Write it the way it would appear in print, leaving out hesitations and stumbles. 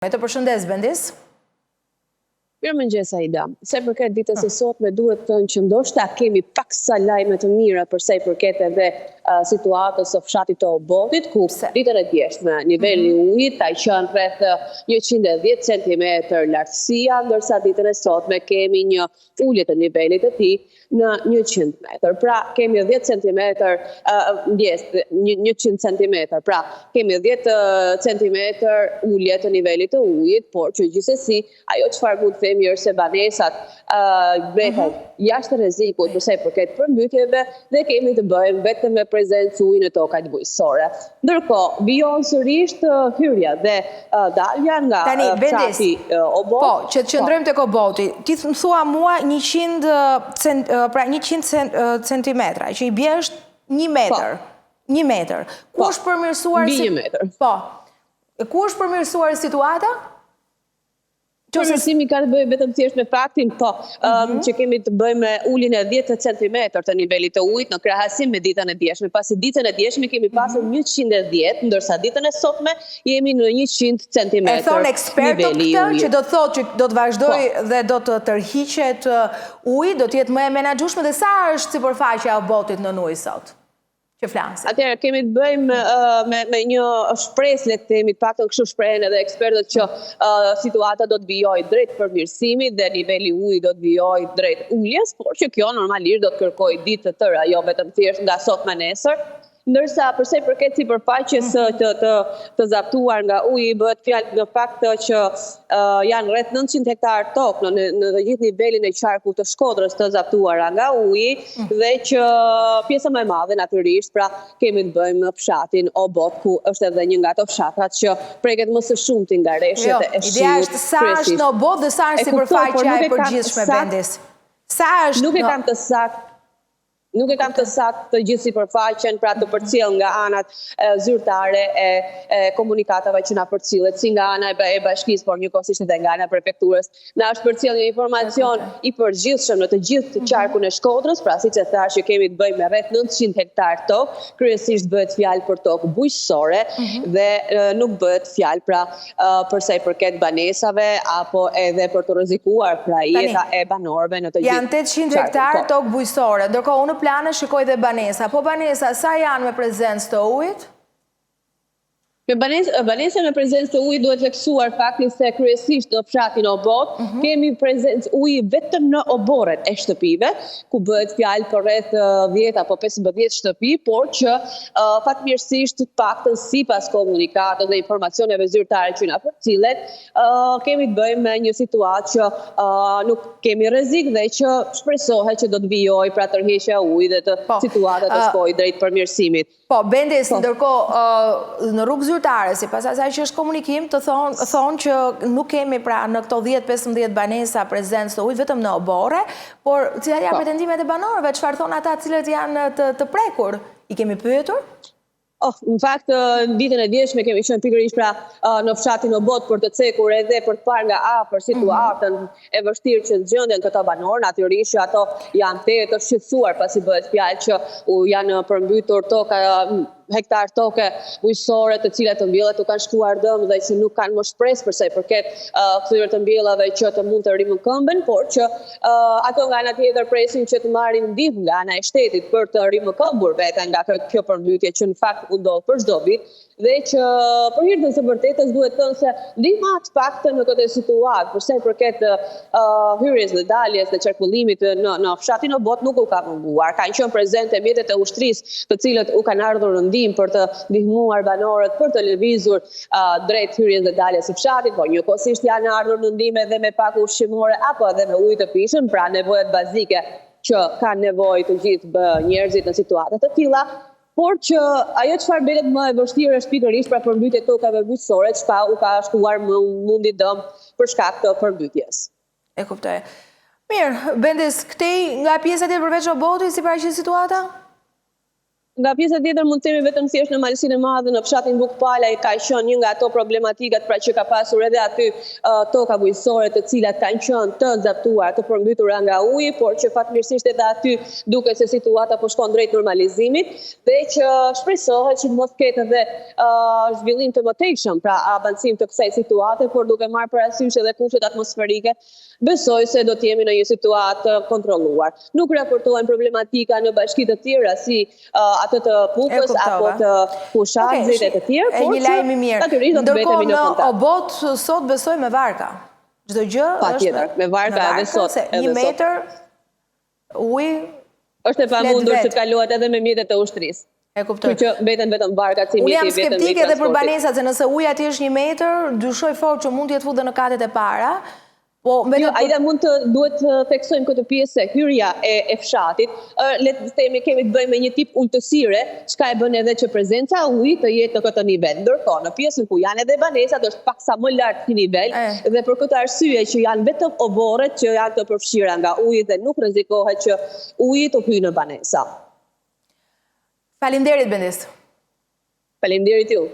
Me të përshëndes, Bendis. Mirëmëngjes Aida. Se përket ditës së sotme duhet të thënë që ndoshta kemi paksa lajme të mira për sa i përket edhe situatës së fshatit të Obotit, ku ditën e djeshme niveli i ujit ka qenë rreth 110 cm lartësia, ndërsa ditën e sotme kemi një ulje të nivelit të tij në 100 metër. Pra kemi 10 cm 100 cm. Pra kemi 10 cm ulje të nivelit të ujit, por që gjithsesi ajo çfarë mund të themi është se banesat bëhen jashtë rrezikut përsa i përket përmbytjeve dhe kemi të bëjmë vetëm me prezencë ujë në tokat bujqësore. Ndërkohë, vijon sërish hyrja dhe dalja nga fshati Obot. Po, që të qëndrojmë tek Oboti. Ti më thua mua 100 centimetra, që i bie është 1 metër. 1 metër. Ku është përmirësuar Po. Ku është përmirësuar situata? Përmirësimi ka të bëjë vetëm thjesht me faktin, që kemi të bëjmë me uljen e 10 cm të nivelit të ujit në krahasim me ditën e djeshme. Pasi ditën e djeshme kemi pasur 110, ndërsa ditën e sotme jemi në 100 cm. E thonë ekspertët këtë që do të thotë që do të vazhdoj dhe do të tërhiqet uji, do të jetë më e menaxhueshme dhe sa është sipërfaqja e Obotit në ujë sot? Atëherë kemi të bëjmë me një shpresë, le të themi, të paktën kështu shprehen edhe ekspertët që situata do të vijojë drejt përmirësimit dhe niveli ujit do të vijojë drejt uljes, por që kjo normalisht do të kërkojë ditë të tëra, jo vetëm thjesht nga sot me nesër. Ndërsa përsa i përket sipërfaqes të zaptuar nga uji, bëhet fjalë në fakt që janë rreth 900 hektar tokë në të gjithë nivelin e qarkut të Shkodrës të zaptuara nga uji dhe që pjesa më e madhe natyrisht, pra kemi të bëjmë në fshatin Obot, ku është edhe një nga ato fshatrat që preket më së shumti nga rreshtet e shiut. Ideja është sa është në Obot dhe sa është sipërfaqja e përgjithshme, Bendis. Sa është Nuk e kam të saktë të gjithë sipërfaqen, pra të përcjell nga anat zyrtare e komunikatave që na përcillet, si nga ana e bashkisë, por njëkohësisht edhe nga ana e prefekturës. Na është përcjell një informacion i përgjithshëm në të gjithë qarkun e Shkodrës, pra siç e thash që kemi të bëjmë me rreth 900 hektar tokë, kryesisht bëhet fjalë për tokë bujqësore dhe nuk bëhet fjalë pra për sa i përket banesave apo edhe për të rrezikuar pra jeta e banorëve në të gjithë. Janë 800 hektar tokë bujqësore, ndërkohë unë plane shikoj dhe banesa. Po banesa, sa janë me prezencë të ujit? Banesa me prezencë të ujit duhet theksuar faktin se kryesisht në fshatin Obot kemi prezencë uji vetëm në oborret e shtëpive, ku bëhet fjalë për rreth 10 apo 15 shtëpi, por që fatmirësisht të paktën sipas komunikatave dhe informacioneve zyrtare që na përcillet, kemi të bëjmë me një situatë që nuk kemi rrezik dhe që shpresohet që do të vijojë pra tërheqja e ujit dhe të situata të shkojë drejt përmirësimit. Po, Bendis, ndërkohë në rrugë zyrtare, sipas asaj që është komunikim, të thonë që nuk kemi pra në këto 10-15 banesa prezencë të ujit vetëm në oborre, por cilat janë pretendimet e banorëve, çfarë thonë ata cilët janë të prekur? I kemi pyetur? Në fakt, ditën e djeshme kemi qenë pikërisht pra në fshatin Obot për të cekur edhe për të parë nga afër situatën e vështirë që gjenden këto banorë, natyrisht që ato janë të shqetësuar pasi bëhet fjalë që janë përmbytur toka hektar toke bujqësore të cilat të mbjellat u kanë shkuar dëm dhe që nuk kanë më shpresë përsa i përket kthyer të mbjellave që të mund të rimëkëmben, por që ato nga ana tjetër presin që të marrin ndihmë nga ana e shtetit për të rimëkëmbur veten nga kjo përmbytje që në fakt u ndodh për çdo vit dhe që për hir të së vërtetës duhet thënë se ndihma të paktën në këtë situatë përsa i përket hyrjes dhe daljes dhe qarkullimit në fshatin Obot nuk u ka munguar. Kanë qenë prezente mjetet e ushtrisë të cilët u kanë ardhur në për të ndihmuar banorët për të lëvizur drejt hyrjes dhe daljes së fshatit, por njëkohësisht janë ardhur në ndihmë edhe me pak ushqimore apo edhe me ujë të pishëm, pra nevojat bazike që kanë nevojë të gjithë njerëzit në situata të tilla, por që ajo çfarë bëhet më e vështirë është pikërisht pra përmbytja e tokave bujqësore, që u ka shkuar më mundi dëm për shkak të përmbytjes. E kuptoj. Mirë, Bendis, këtej nga pjesa tjetër përveç Obotit, si paraqet situata? Nga pjesa tjetër mund të themi vetëm thjesht në Malsinë e Madhe në fshatin Bukpala ka qenë një nga ato problematikat pra që ka pasur edhe aty toka bujqësore të cilat kanë qenë të nxaptuara, të përmbytura nga uji, por që fatmirësisht edhe aty duket se situata po shkon drejt normalizimit dhe që shpresohet që mos ketë edhe zhvillim të mëtejshëm, pra avancim të kësaj situate, por duke marrë parasysh edhe kushtet atmosferike, besoj se do të jemi në një situatë kontrolluar. Nuk raportohen problematika në bashki të tjera si atë të Pukës apo të Fushazit e të tjerë, por një lajm i mirë. Ndërkohë në Obot sot besoj me varka. Çdo gjë patjetër, me varka edhe sot. 1 metër ujë është e pamundur që të kalohet edhe me mjetet e ushtrisë. E kuptoj. Që mbeten vetëm barkat si mjeti vetëm. Unë jam skeptike edhe për banesat, se nëse uji aty është 1 metër, dyshoj fort që mund të jetë futur në katet e para. Aida mund të duhet të theksojmë këtë pjesë hyrja e fshatit, le të themi kemi të bëjmë me një tip ultësire, çka e bën edhe që prezenca e ujit të jetë në këtë nivel. Ndërkohë në pjesën ku janë edhe banesat është paksa më lart ky nivel dhe për këtë arsye që janë vetëm oborret që janë të përfshira nga uji dhe nuk rrezikohet që uji të hyjë në banesa. Faleminderit Bendis. Faleminderit ju.